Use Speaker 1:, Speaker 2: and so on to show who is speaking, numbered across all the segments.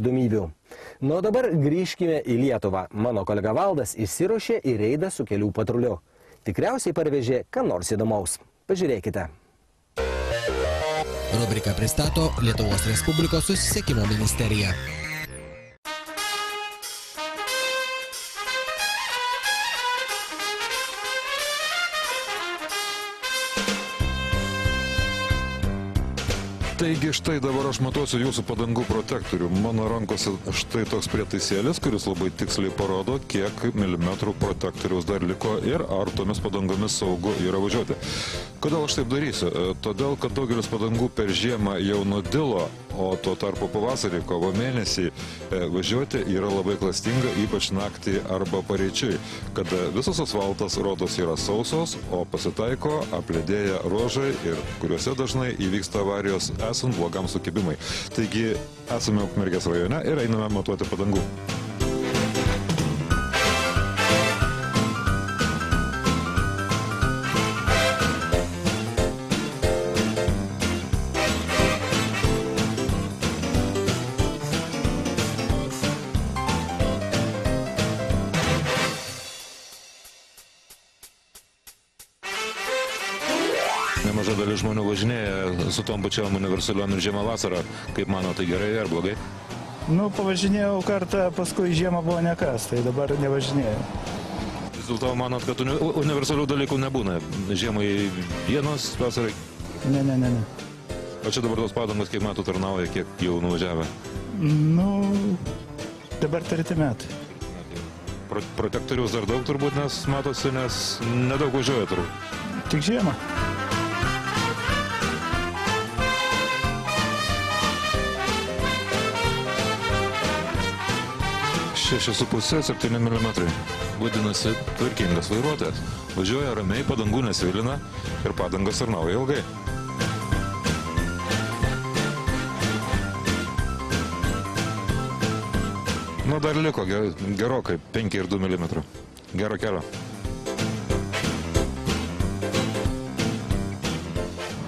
Speaker 1: įdomybių. Nu, dabar grįžkime į Lietuvą. Mano kolega Valdas išsiruošė į reidą su kelių patruliu. Tikriausiai parvežė ką nors įdomaus. Pažiūrėkite.
Speaker 2: Rubrika pristato Lietuvos Respublikos susisiekimo ministerija.
Speaker 3: Taigi štai dabar aš matuosiu jūsų padangų protektorių. Mano rankose štai toks prietaisėlis, kuris labai tiksliai parodo, kiek milimetrų protektoriaus dar liko ir ar tomis padangomis saugu yra važiuoti. Kodėl aš taip darysiu? Todėl, kad daugelis padangų per žiemą jau nudilo, o tuo tarpu pavasarį, kovo mėnesį važiuoti yra labai klastinga, ypač naktį arba pareičiui, kada visas asfaltas rodos yra sausos, o pasitaiko apledėję ruožai ir kuriuose dažnai įvyksta avarijos esant blogam sukibimai. Taigi esame Ukmergės rajone ir einame matuoti padangų. Nemaža dalis žmonių važinėja su tom pačiom universaliom ir žiemą vasarą. Kaip mano, tai gerai ar blogai?
Speaker 4: Nu, pavažinėjau kartą, paskui žiemą buvo nekas, tai dabar nevažinėjau.
Speaker 3: Vis dėlto manot, kad universalių dalykų nebūna? Žiemai vienos, vasarai?
Speaker 4: Ne.
Speaker 3: O čia dabar tos padangos, kiek metų tarnauja, kiek jau nuvažiavę?
Speaker 4: Nu, dabar 30 metų.
Speaker 3: Protektoriaus dar daug turbūt, nes matosi, nes nedaug važiuoja turbūt.
Speaker 4: Tik žiemą.
Speaker 3: 6,5–7 mm. Vadinasi, tvarkingas vairuotojas. Važiuoja ramiai, padangų nesvilina ir padangas tarnauja ilgai. Nu, dar liko gerokai 5,2 mm. Gero kelio.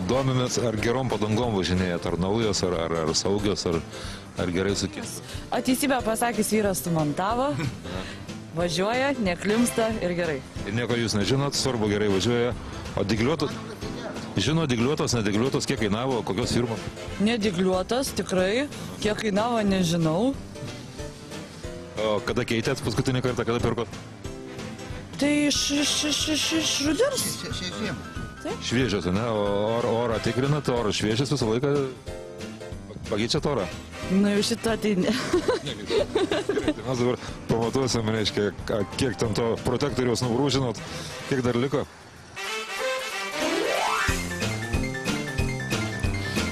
Speaker 3: Domimės, ar gerom padangom važinėjat, ar naujos, ar saugios, ar gerai sukės.
Speaker 5: O teisybę pasakys, vyras sumontavo, važiuoja, neklimsta ir gerai.
Speaker 3: Ir nieko jūs nežinot, svarbu gerai važiuoja. O digliuotos? Žino, digliuotos, nedigliuotos, kiek kainavo, kokios firmos?
Speaker 5: Nedigliuotos, tikrai. Kiek kainavo, nežinau.
Speaker 3: O kada keitėt paskutinį kartą, kada pirkot?
Speaker 5: Tai iš rudens.
Speaker 3: Šviežios, ne? O orą tikrinat, oras šviežias visą laiką? Pakeičiat orą?
Speaker 5: Nu, jau šitą tai ne.
Speaker 3: Gerai, tai mes dabar pamatuosim, reiškia, kiek ten to protektoriaus nubrūžinot, kiek dar liko.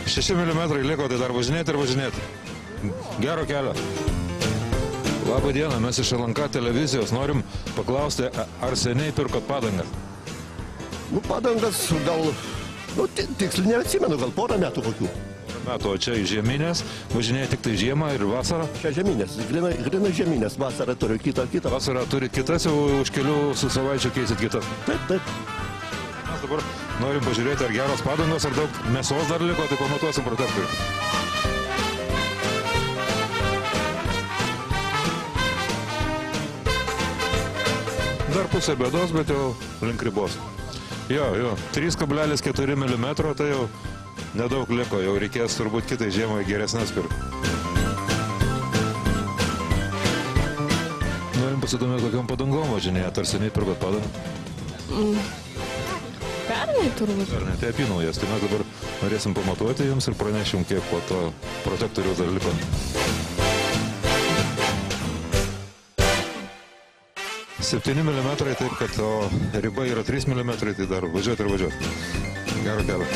Speaker 3: 6 mm liko, tai dar važinėti ir važinėti. Gero kelio. Labą dieną, mes iš LNK televizijos norim paklausti, ar seniai pirkot padangas?
Speaker 6: Nu, padangas gal, nu, tiksliai neatsimenu, gal porą metų kokių.
Speaker 3: Metų, o čia žieminės, važinėja tik tai žiemą ir vasarą?
Speaker 6: Čia žieminės, grinai žieminės, vasarą turiu kitą.
Speaker 3: Vasarą turit kitas, jau už kelių savaičių keisit kitas?
Speaker 6: Taip.
Speaker 3: Mes dabar norim pažiūrėti, ar geros padangos, ar daug mėsos dar liko, tai pamatuosim protektorių. Dar pusė bėdos, bet jau link ribos. Jo, 3,4 mm, tai jau nedaug liko, jau reikės turbūt kitai žiemai geresnės pirkti. Norim pasidomėti, kokiam padangom važinėjat, ar seniai pirkot padangą?
Speaker 5: Pernai turbūt.
Speaker 3: Pernai, tai apynaujas, tai mes dabar norėsim pamatuoti jums ir pranešim, kiek po to protektoriaus dar liko. 7 mm, taip kad riba yra 3 mm, tai dar važiuoti ir važiuoti. Gero kelio.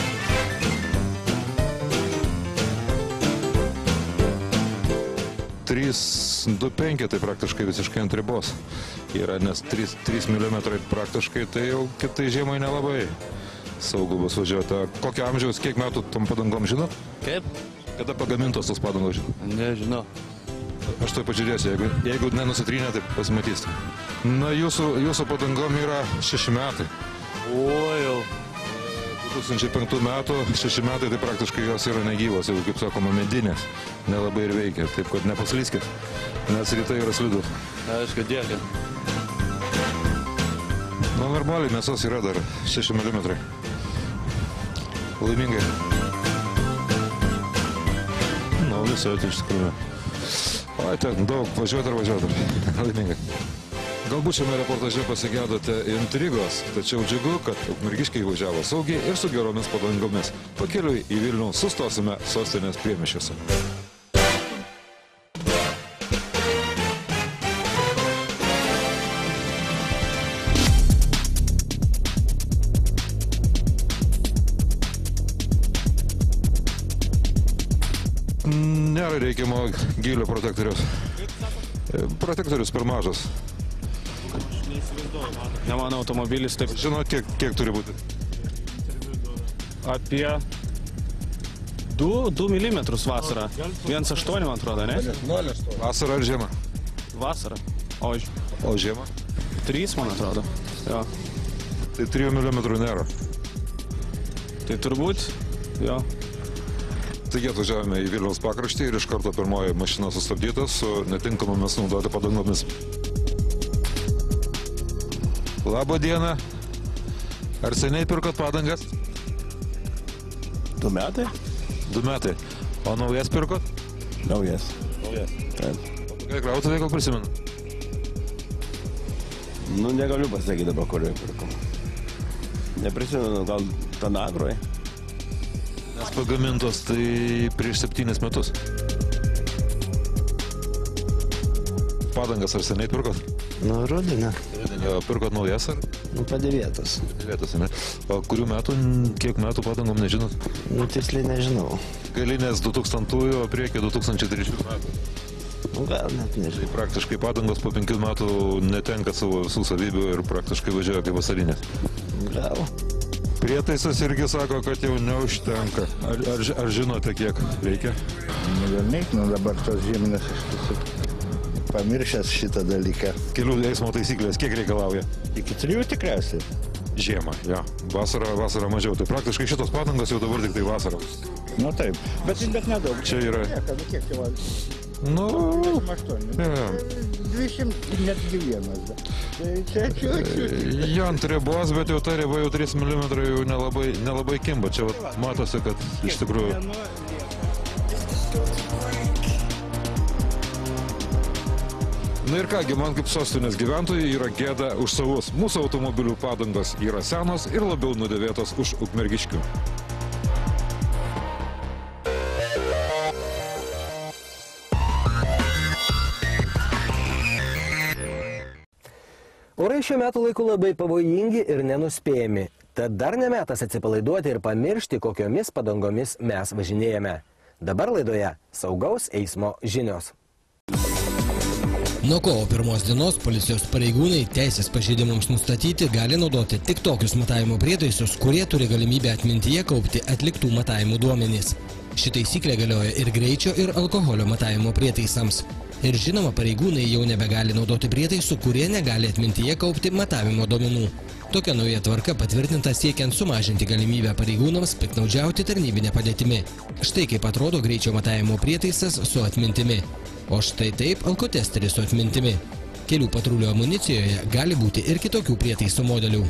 Speaker 3: Trys 2,5 tai praktiškai visiškai ant ribos yra, nes 3 mm praktiškai tai jau kitai žiemai nelabai saugu bus važiuoti. Kokio amžiaus, kiek metų tom padangom žinot?
Speaker 7: Kaip?
Speaker 3: Kada pagamintos tos padangos žinot?
Speaker 7: Nežinau.
Speaker 3: Aš tai pažiūrėsiu, jeigu nenusitrynė, tai pasimatysite. Na, jūsų padangom yra 6 metai.
Speaker 7: O jau.
Speaker 3: 2005 metų, 6 metai, tai praktiškai jos yra negyvos, jau kaip sakoma, medinės, nelabai ir veikia, taip kad nepaslyskit, nes rytai yra slidu.
Speaker 7: Aišku, dėkit.
Speaker 3: Nu, normaliai mėsos yra dar 6 mm. Laimingai. Nu, visai iš tikrųjų. O, ten daug, važiuot ar važiuot. Laimingai. Galbūt šiame reportaže pasigėdote intrigos, tačiau džiugu, kad ukmergiškiai važiavo saugiai ir su geromis padangomis. Pakeliui į Vilnių sustosime sostinės priemiesčiuose. Nėra reikiamo gylio protektorius. Protektorius per mažas.
Speaker 7: Ne mano automobilis taip.
Speaker 3: Žinot, kiek turi būti?
Speaker 7: Apie 2 mm vasarą. 1,8 man atrodo, ne?
Speaker 3: Vasara ar žiema?
Speaker 7: Vasarą.
Speaker 3: O žiema?
Speaker 7: 3 man atrodo. Jo.
Speaker 3: Tai 3 mm nėra.
Speaker 7: Tai turbūt, jo.
Speaker 3: Taigi atvažiavome į Vilniaus pakraštį ir iš karto pirmoji mašina sustabdyta su netinkamomis naudoti padangomis. Labą dieną. Ar seniai pirkot padangas?
Speaker 8: 2 metai.
Speaker 3: 2 metai. O naujas pirkot?
Speaker 8: Naujas.
Speaker 3: Naujas.
Speaker 8: Taip.
Speaker 3: O kokią krautuvę gal prisimenu?
Speaker 8: Nu, negaliu pasakyti dabar, kurioje pirkom. Neprisimenu, gal Tanagroje.
Speaker 3: Nes pagamintos tai prieš 7 metus. Padangas ar seniai pirkot?
Speaker 9: Nu, rudenį.
Speaker 3: Pirkot naujas ar?
Speaker 9: Nu, padėvėtas.
Speaker 3: Padėvėtas, ne? O kurių metų, kiek metų padangom nežinot?
Speaker 9: Nu, tiksliai nežinau.
Speaker 3: Galinės 2000-ųjų, o priekį 2003 metų.
Speaker 9: Nu, gal net nežinau.
Speaker 3: Tai praktiškai padangos po 5 metų netenka savo visų savybių ir praktiškai važiuoja kaip vasarinės.
Speaker 9: Gal.
Speaker 3: Prietaisas irgi sako, kad jau neužtenka. Ar žinote, kiek reikia?
Speaker 9: Negalneik, nu dabar tos žieminės pamiršęs šitą dalyką.
Speaker 3: Kelių eismo taisyklės kiek reikalauja?
Speaker 9: Iki 3 tikriausiai.
Speaker 3: Žiemą, ja. Vasarą mažiau. Tai praktiškai šitos padangos jau dabar tik tai vasarą.
Speaker 9: Nu taip, bet nedaug.
Speaker 3: Čia yra...
Speaker 9: Kiek jau?
Speaker 3: Nu...
Speaker 9: 28. Ja. 200, netgi vienas. Tai čia.
Speaker 3: Jo ant ribos, bet jau ta riba jau 3 mm jau nelabai kimba. Čia matosi, kad iš tikrųjų... Na ir kągi, man kaip sostinės gyventojai yra gėda už savus. Mūsų automobilių padangos yra senos ir labiau nudėvėtos už ukmergiškių.
Speaker 1: Orai šiuo metu laiku labai pavojingi ir nenuspėjami. Tad dar ne metas atsipalaiduoti ir pamiršti, kokiomis padangomis mes važinėjame. Dabar laidoje saugaus eismo žinios.
Speaker 2: Nuo kovo 1 dienos policijos pareigūnai teisės pažeidimams nustatyti gali naudoti tik tokius matavimo prietaisus, kurie turi galimybę atmintyje kaupti atliktų matavimų duomenys. Ši taisyklė galioja ir greičio, ir alkoholio matavimo prietaisams. Ir žinoma, pareigūnai jau nebegali naudoti prietaisų, kurie negali atmintyje kaupti matavimo duomenų. Tokia nauja tvarka patvirtinta siekiant sumažinti galimybę pareigūnams piktnaudžiauti tarnybinę padėtimi. Štai kaip atrodo greičio matavimo prietaisas su atmintimi. O štai taip alkotesteris su atmintimi. Kelių patrulių amunicijoje gali būti ir kitokių prietaisų modelių.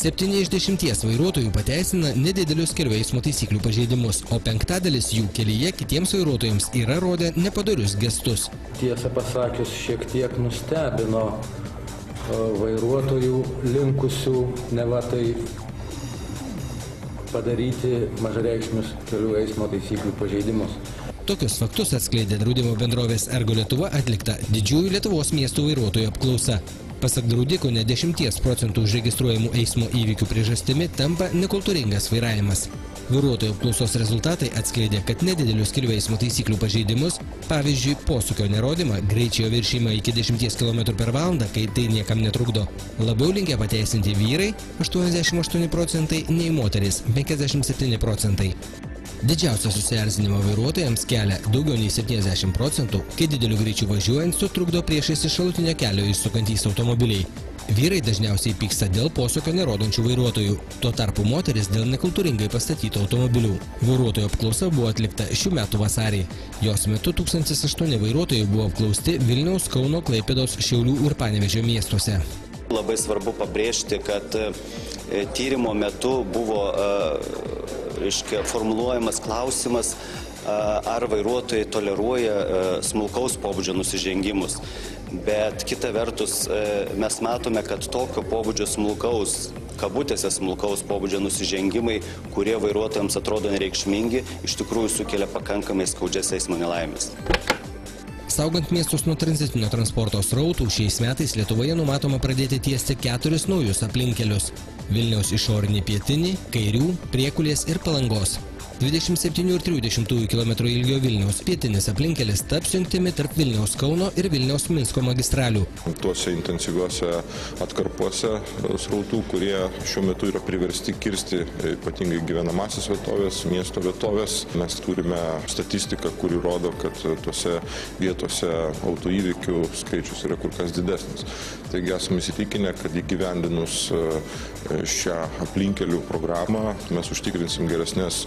Speaker 2: Septyni iš 10 vairuotojų pateisina nedidelius kelių eismo taisyklių pažeidimus, o 5% jų kelyje kitiems vairuotojams yra rodę nepadorius gestus.
Speaker 10: Tiesą pasakius, šiek tiek nustebino vairuotojų linkusių neva tai padaryti mažareikšmius kelių eismo taisyklių pažeidimus.
Speaker 2: Tokius faktus atskleidė draudimo bendrovės Ergo Lietuva atlikta didžiųjų Lietuvos miestų vairuotojų apklausa. Pasak draudikų, ne 10% užregistruojamų eismo įvykių priežastimi tampa nekultūringas vairavimas. Vairuotojų apklausos rezultatai atskleidė, kad nedidelius kelių eismo taisyklių pažeidimus, pavyzdžiui, posūkio nerodymą, greičio viršijimą iki 10 km/h, kai tai niekam netrukdo, labiau linkę pateisinti vyrai 88%, nei moterys 57%. Didžiausią susierzinimą vairuotojams kelia daugiau nei 70%, kai dideliu greičiu važiuojant sutrukdo priešais iš šalutinio kelio įsukantys automobiliai. Vyrai dažniausiai pyksta dėl posūkio nerodančių vairuotojų, tuo tarpu moteris dėl nekultūringai pastatytų automobilių. Vairuotojų apklausa buvo atlikta šių metų vasarį. Jos metu 1008 vairuotojai buvo apklausti Vilniaus, Kauno, Klaipėdos, Šiaulių ir Panevėžio miestuose.
Speaker 11: Labai svarbu pabrėžti, kad tyrimo metu buvo formuluojamas klausimas, ar vairuotojai toleruoja smulkaus pobūdžio nusižengimus. Bet kita vertus, mes matome, kad tokio pobūdžio smulkaus, kabutėse smulkaus pobūdžio nusižengimai, kurie vairuotojams atrodo nereikšmingi, iš tikrųjų sukelia pakankamai skaudžias eismo nelaimės.
Speaker 2: Saugant miestus nuo tranzitinio transporto srautų, šiais metais Lietuvoje numatoma pradėti tiesti 4 naujus aplinkelius – Vilniaus išorinį pietinį, Kairių, Priekulės ir Palangos. 27,3 km ilgio Vilniaus pietinis aplinkelis taps jungtimi tarp Vilniaus Kauno ir Vilniaus Minsko magistralių.
Speaker 3: Tuose intensyviuose atkarpuose srautų, kurie šiuo metu yra priversti kirsti ypatingai gyvenamasis vietovės, miesto vietovės, mes turime statistiką, kuri rodo, kad tuose vietose autoįvykių skaičius yra kur kas didesnis. Taigi esame įsitikinę, kad įgyvendinus šią aplinkelių programą mes užtikrinsim geresnės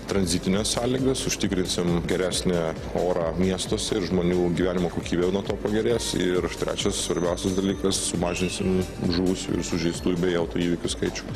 Speaker 3: tranzitinės sąlygas, užtikrinsim geresnę orą miestuose ir žmonių gyvenimo kokybė nuo to pagerės. Ir trečias svarbiausias dalykas, sumažinsim žuvusių ir sužeistųjų bei autoįvykių skaičių.